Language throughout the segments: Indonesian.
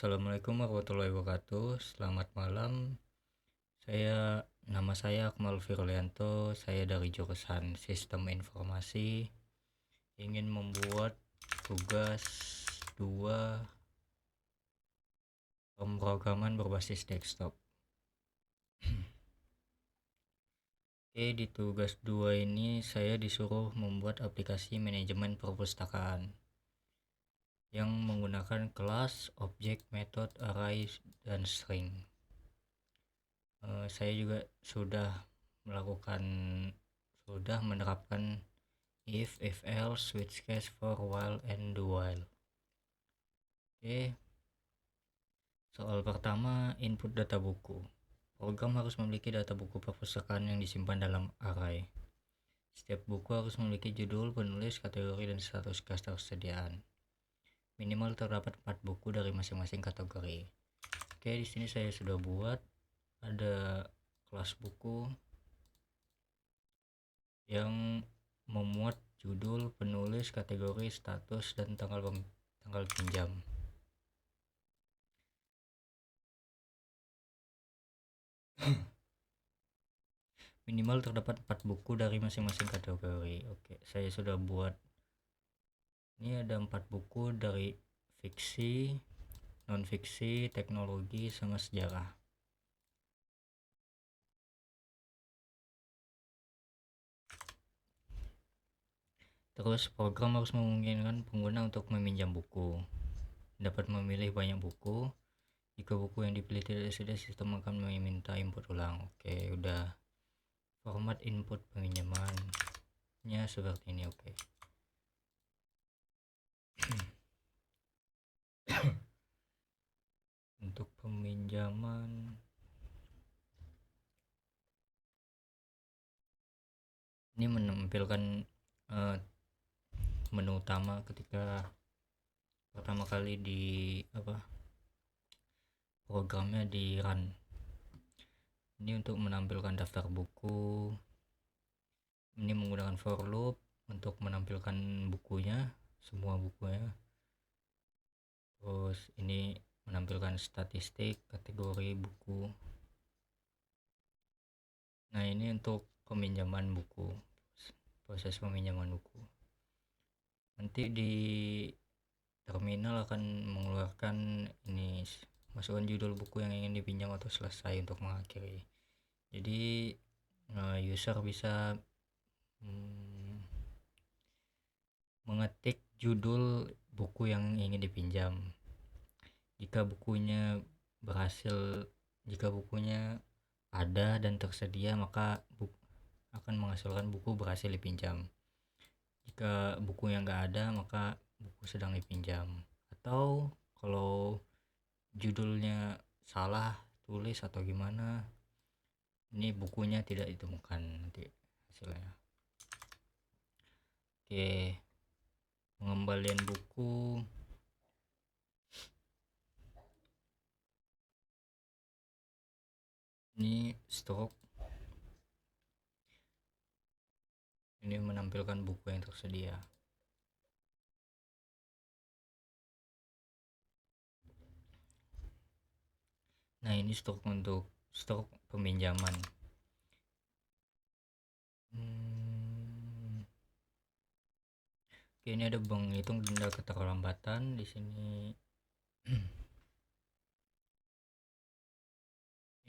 Assalamualaikum warahmatullahi wabarakatuh. Selamat malam. Nama saya Akmal Firlianto. Saya dari jurusan Sistem Informasi. Ingin membuat tugas 2 pemrograman berbasis desktop. Oke, di tugas 2 ini saya disuruh membuat aplikasi manajemen perpustakaan yang menggunakan kelas, objek, metode, array, dan string. Saya juga melakukan sudah menerapkan if else, switch case, for, while, and do while. Oke, soal pertama, input data buku. Program harus memiliki data buku perpustakaan yang disimpan dalam array. Setiap buku harus memiliki judul, penulis, kategori, dan status ketersediaan. Minimal terdapat 4 buku dari masing-masing kategori. Oke, di sini saya sudah buat ada kelas buku yang memuat judul, penulis, kategori, status, dan tanggal pinjam. Minimal terdapat 4 buku dari masing-masing kategori. Oke, saya sudah buat. Ini ada 4 buku dari fiksi, non fiksi, teknologi, sama sejarah. Terus program harus memungkinkan pengguna untuk meminjam buku. Dapat memilih banyak buku. Jika buku yang dipilih tidak sesuai, sistem akan meminta input ulang. Oke, udah. Format input peminjamannya seperti ini. Oke. Untuk peminjaman ini menampilkan menu utama ketika pertama kali programnya di run. Ini untuk menampilkan daftar buku. Ini menggunakan for loop untuk menampilkan bukunya, semua bukunya. Terus ini menampilkan statistik kategori buku. Nah, ini untuk peminjaman buku, proses peminjaman buku. Nanti di terminal akan mengeluarkan ini, masukkan judul buku yang ingin dipinjam atau selesai untuk mengakhiri. Jadi user bisa mengetik judul buku yang ingin dipinjam. Jika bukunya ada dan tersedia, maka akan menghasilkan buku berhasil dipinjam. Jika buku yang nggak ada, maka buku sedang dipinjam. Atau kalau judulnya salah tulis atau gimana, ini bukunya tidak ditemukan nanti hasilnya. Oke, pengembalian buku. Ini stok. Ini menampilkan buku yang tersedia. Nah, ini stok untuk stok peminjaman. Oke, ini ada menghitung denda keterlambatan di sini.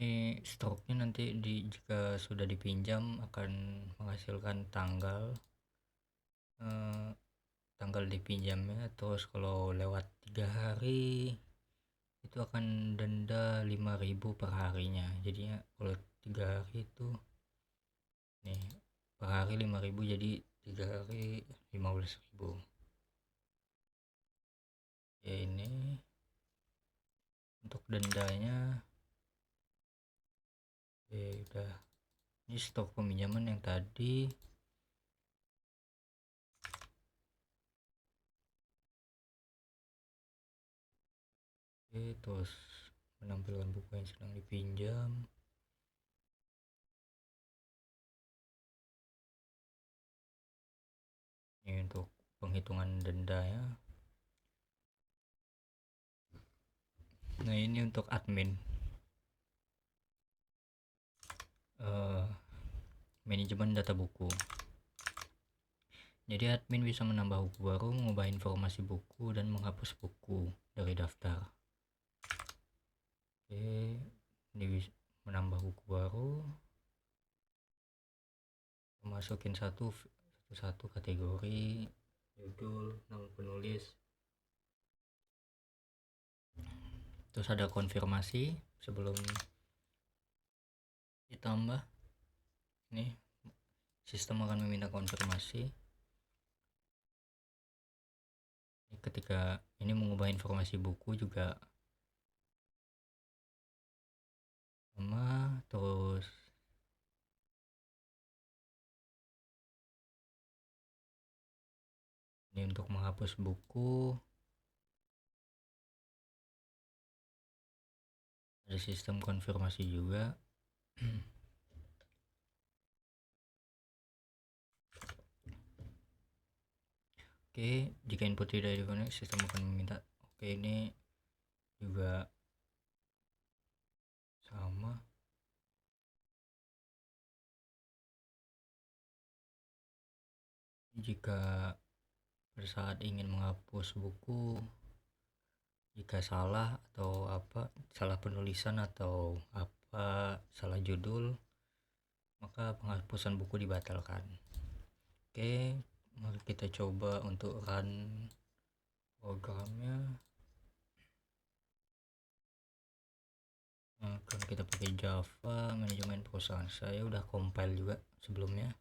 Ini stoknya nanti jika sudah dipinjam akan menghasilkan tanggal dipinjamnya. Terus kalau lewat 3 hari itu akan denda 5.000 per harinya. Jadinya kalau 3 hari itu nih per hari 5.000, jadi 3 hari 15.000. Ya, ini untuk dendanya. Udah. Ini stok peminjaman yang tadi. Terus menampilkan buku yang sedang dipinjam. Ini untuk penghitungan denda ya. Nah ini untuk admin, manajemen data buku. Jadi admin bisa menambah buku baru, mengubah informasi buku, dan menghapus buku dari daftar. Oke, ini bisa menambah buku baru, masukin satu kategori, judul, nama penulis. Terus ada konfirmasi sebelum ditambah. Ini sistem akan meminta konfirmasi ketika ini mengubah informasi buku juga sama. Terus ini untuk menghapus buku, ada sistem konfirmasi juga. Oke, jika input tidak dipenuhi, sistem akan meminta. Oke, ini juga sama. Jika pada saat ingin menghapus buku, jika salah atau apa, salah penulisan atau apa, salah judul, maka penghapusan buku dibatalkan. Oke, mari kita coba untuk run programnya. Nah, kan kita pakai Java, manajemen perusahaan. Saya udah compile juga sebelumnya.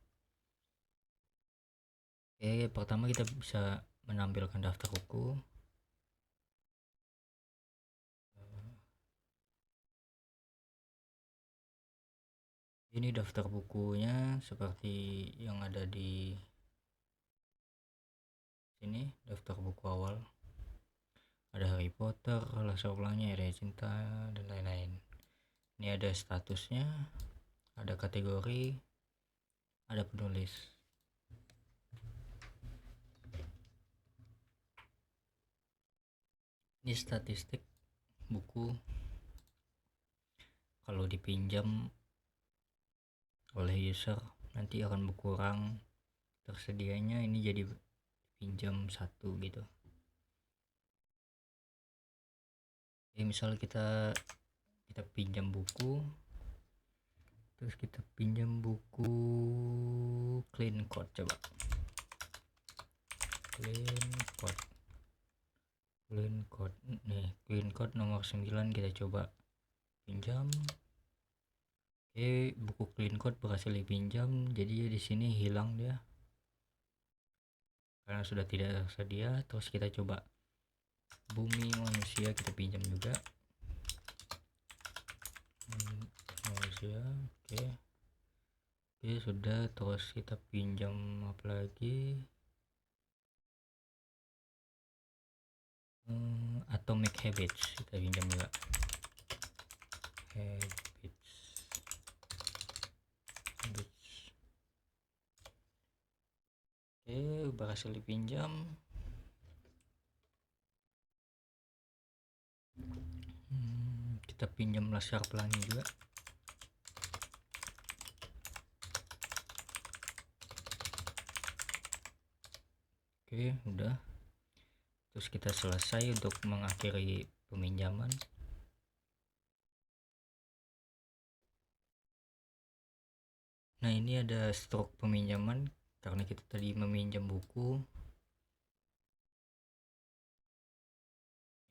Oke, pertama kita bisa menampilkan daftar buku. Ini daftar bukunya seperti yang ada di sini, daftar buku awal. Ada Harry Potter, Rasa Ulangnya, Area Cinta, dan lain-lain. Ini ada statusnya, ada kategori, ada penulis. Ini statistik buku kalau dipinjam oleh user nanti akan berkurang tersedianya, ini jadi pinjam 1 gitu. Jadi misal kita pinjam buku, terus kita pinjam buku clean code, coba clean code nih, clean code nomor 9 kita coba pinjam. Oke, buku clean code berhasil dipinjam, jadi di sini hilang dia karena sudah tidak tersedia. Terus kita coba Bumi Manusia, kita pinjam juga manusia. Oke, sudah. Terus kita pinjam apa lagi, Atomic Habits kita pinjam juga. Oke, berhasil dipinjam. Kita pinjam Laskar Pelangi juga. Oke, udah. Terus kita selesai untuk mengakhiri peminjaman. Nah, ini ada stok peminjaman karena kita tadi meminjam buku.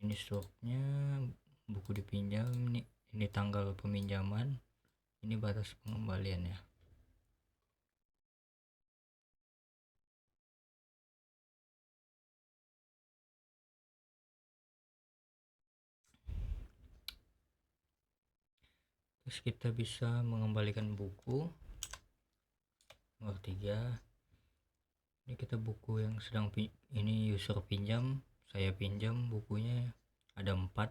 Ini stoknya, buku dipinjam, ini tanggal peminjaman, ini batas pengembaliannya. Terus kita bisa mengembalikan buku nomor 3. Ini kita buku yang sedang ini user pinjam, saya pinjam bukunya ada 4.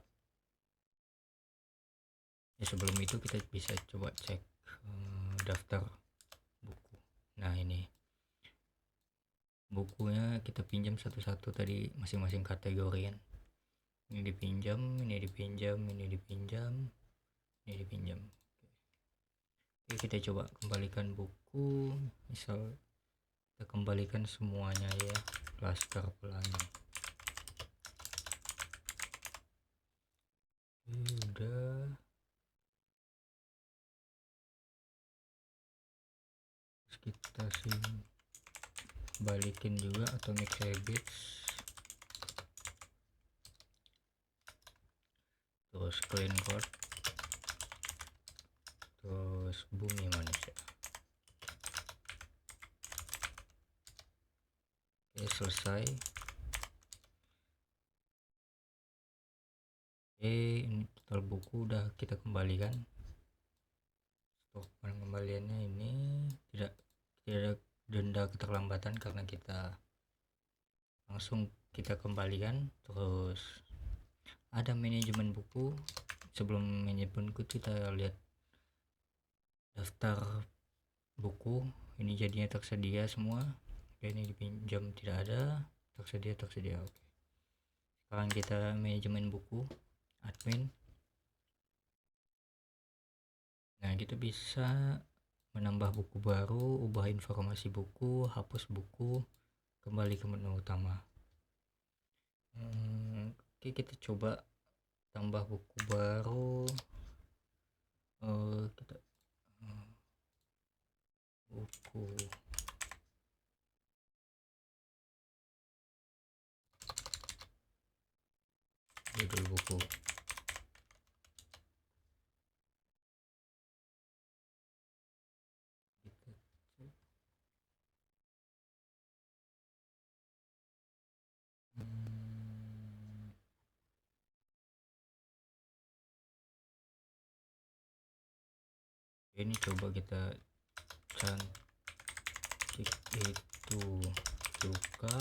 Ya, sebelum itu kita bisa coba cek daftar buku. Nah, ini bukunya kita pinjam satu-satu tadi, masing-masing kategori kan. ini dipinjam, ini dipinjam, ini dipinjam, ini dipinjam. Oke, kita coba kembalikan buku, misal kita kembalikan semuanya ya, Laskar Pelangi. Udah, terus kita sih balikin juga Atomic Habits, terus Clean Code, terus Bumi Manusia. Oke, selesai. Oke, ini total buku udah kita kembalikan. Stok pengembaliannya ini tidak ada denda keterlambatan karena kita langsung kita kembalikan. Terus ada manajemen buku. Sebelum manajemen buku kita lihat daftar buku, ini jadinya tersedia semua. Oke, ini dipinjam tidak ada, tersedia. Oke, sekarang kita manajemen buku, admin. Nah, kita bisa menambah buku baru, ubah informasi buku, hapus buku, kembali ke menu utama. Oke, kita coba tambah buku baru. Kita buku judul buku. Ini coba kita cantik itu suka,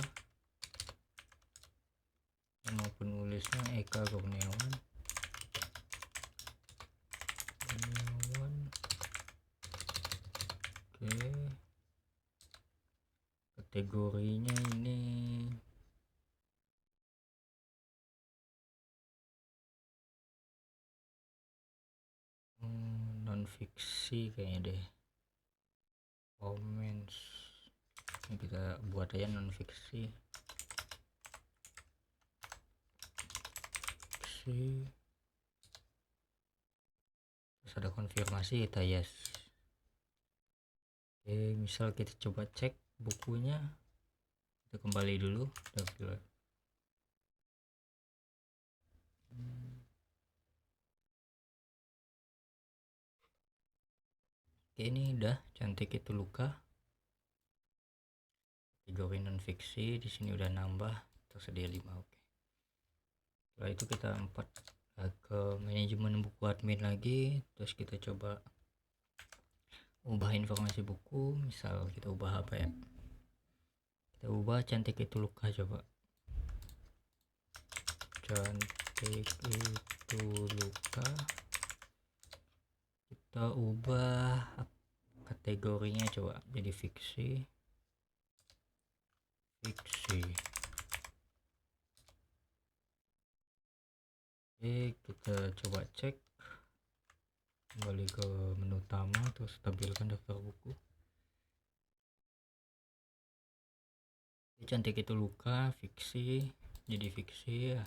nama penulisnya Eka Kurniawan. Oke, kategorinya ini non fiksi kayaknya deh. Comments ini kita buat aja non fiksi. Terus ada konfirmasi, kita yes. Oke, misal kita coba cek bukunya, kita kembali dulu. Oke, ini udah cantik itu luka, kategori non fiksi. Di sini udah nambah, tersedia 5. Oke, setelah itu kita ke manajemen buku admin lagi. Terus kita coba ubah informasi buku, misal kita ubah apa ya, kita ubah cantik itu luka. Coba cantik itu luka, kita ubah kategorinya coba jadi fiksi. Oke, kita coba cek, kembali ke menu utama, terus tampilkan daftar buku. Cantik itu luka, fiksi, jadi fiksi ya.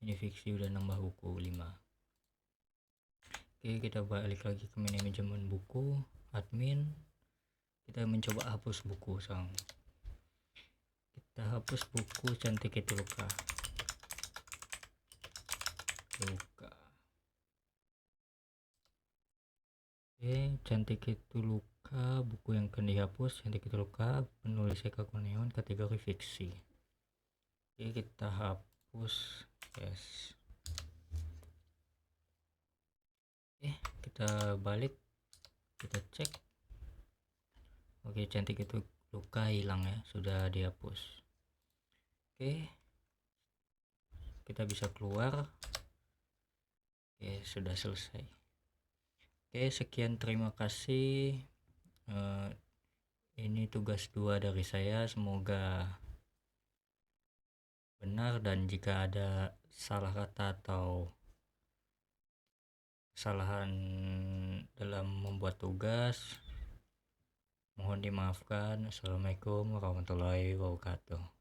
Ini fiksi udah nambah buku 5. Oke, kita balik lagi ke manajemen buku admin. Kita mencoba hapus buku kita hapus buku cantik itu luka. Oke, cantik itu luka, buku yang akan dihapus cantik itu luka, penulis Eka Kurniawan, kategori fiksi. Oke, kita hapus, yes. Oke, kita balik, kita cek. Oke, cantik itu luka hilang ya, sudah dihapus. Oke, kita bisa keluar. Oke, sudah selesai. Oke, sekian, terima kasih. Ini tugas 2 dari saya. Semoga benar, dan jika ada salah kata atau kesalahan dalam membuat tugas, mohon dimaafkan. Assalamualaikum warahmatullahi wabarakatuh.